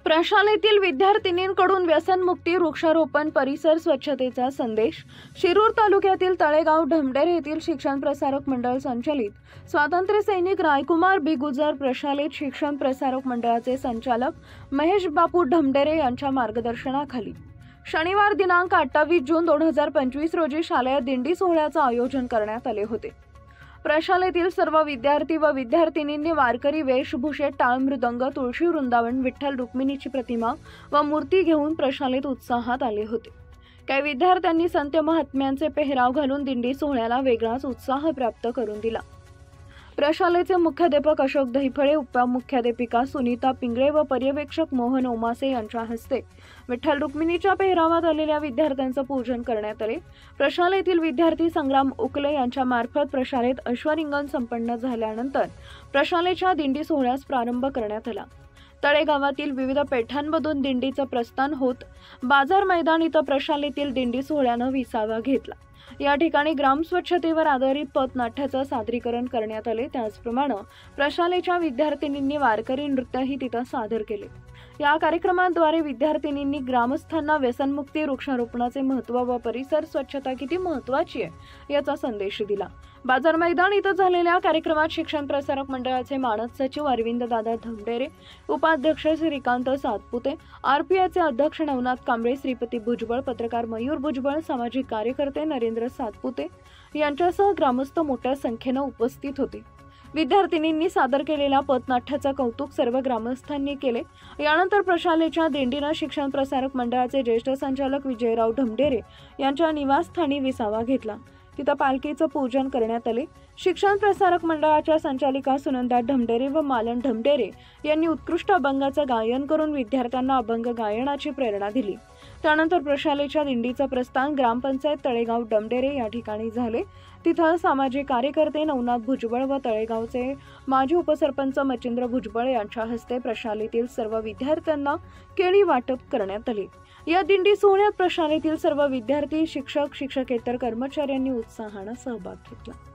प्रशालेतील विद्यार्थिनींकडून व्यसनमुक्ती, वृक्षारोपण, परिसर स्वच्छतेचा संदेश. शिरूर तालुक्यातील तळेगाव ढमढेरे येथील शिक्षण प्रसारक मंडळ संचलित स्वातंत्र्य सैनिक रायकुमार बी गुजर प्रशालेत शिक्षण प्रसारक मंडळाचे संचालक महेश बापू ढमढेरे यांच्या मार्गदर्शनाखाली शनिवार दिनांक 28 जून 2025 रोजी शालेय दिंडी सोहळ्याचे आयोजन करण्यात आले होते. प्रशालेतील सर्व विद्यार्थी व विद्यार्थिनींनी वारकरी वेशभूषेत टाळ मृदंग, तुळशी वृंदावन, विठ्ठल रुक्मिणीची प्रतिमा व मूर्ती घेऊन प्रशालेत उत्साहात आले होते. काही विद्यार्थ्यांनी संत महात्म्यांचे पेहराव घालून दिंडी सोहळ्याला वेगळाच उत्साह प्राप्त करून दिला. प्रशालेचे मुख्याध्यापक अशोक दहिफळे, उपमुख्याध्यापिका सुनीता पिंगळे व पर्यवेक्षक मोहन ओमासे यांच्या हस्ते विठ्ठल रुक्मिणीच्या पेहरावात आलेल्या विद्यार्थ्यांचे पूजन करण्यात आले. प्रशालेतील विद्यार्थी संग्राम उकले यांच्या मार्फत प्रशालेत अश्वरिंगण संपन्न झाल्यानंतर प्रशालेच्या दिंडी सोहळ्यास प्रारंभ करण्यात आला. तळेगावातील विविध पेठांमधून दिंडीचं प्रस्थान होत बाजार मैदान इथं प्रशालेतील दिंडी सोहळ्यानं विसावा घेतला. या ठिकाणी ग्राम स्वच्छतेवर आधारित पथनाट्याचं सादरीकरण करण्यात आले. त्याचप्रमाणे प्रशालेच्या विद्यार्थिनींनी वारकरी नृत्यही तिथं सादर केले. या कार्यक्रमाद्वारे विद्यार्थिनींनी ग्रामस्थांना व्यसनमुक्ती, वृक्षारोपणाचे महत्त्व व परिसर स्वच्छता किती महत्त्वाची आहे याचा संदेश दिला. बाजार मैदान इथं झालेल्या कार्यक्रमात शिक्षण प्रसारक मंडळाचे मानद सचिव अरविंद दादा ढमढेरे, उपाध्यक्ष श्रीकांत सातपुते, आरपीआयचे अध्यक्ष नवनाथ कांबळे, श्रीपती भुजबळ, पत्रकार मयूर भुजबळ, सामाजिक कार्यकर्ते नरेंद्र सातपुते यांच्यासह ग्रामस्थ मोठ्या संख्येने उपस्थित होते. विद्यार्थिनींनी सादर केलेल्या पथनाट्याचे कौतुक सर्व ग्रामस्थांनी केले. यानंतर प्रशालेच्या दिंडीनं शिक्षण प्रसारक मंडळाचे ज्येष्ठ संचालक विजयराव ढमढेरे यांच्या निवासस्थानी विसावा घेतला. तिथं पालखीचं पूजन करण्यात आले. शिक्षण प्रसारक मंडळाच्या संचालिका सुनंदा ढमढेरे व मालन ढमढेरे यांनी उत्कृष्ट अभंगाचं गायन करून विद्यार्थ्यांना अभंग गायनाची प्रेरणा दिली. त्यानंतर प्रशालेच्या दिंडीचं प्रस्थान ग्रामपंचायत तळेगाव ढमढेरे या ठिकाणी झाले. तिथं सामाजिक कार्यकर्ते नवनाथ भुजबळ व तळेगावचे माजी उपसरपंच मच्छिंद्र भुजबळ यांच्या हस्ते प्रशालेतील सर्व विद्यार्थ्यांना केळी वाटप करण्यात आली. या दिंडी सोहळ्यात प्रशालेतील सर्व विद्यार्थी, शिक्षक, शिक्षकेतर कर्मचाऱ्यांनी उत्साहाने सहभाग घेतला.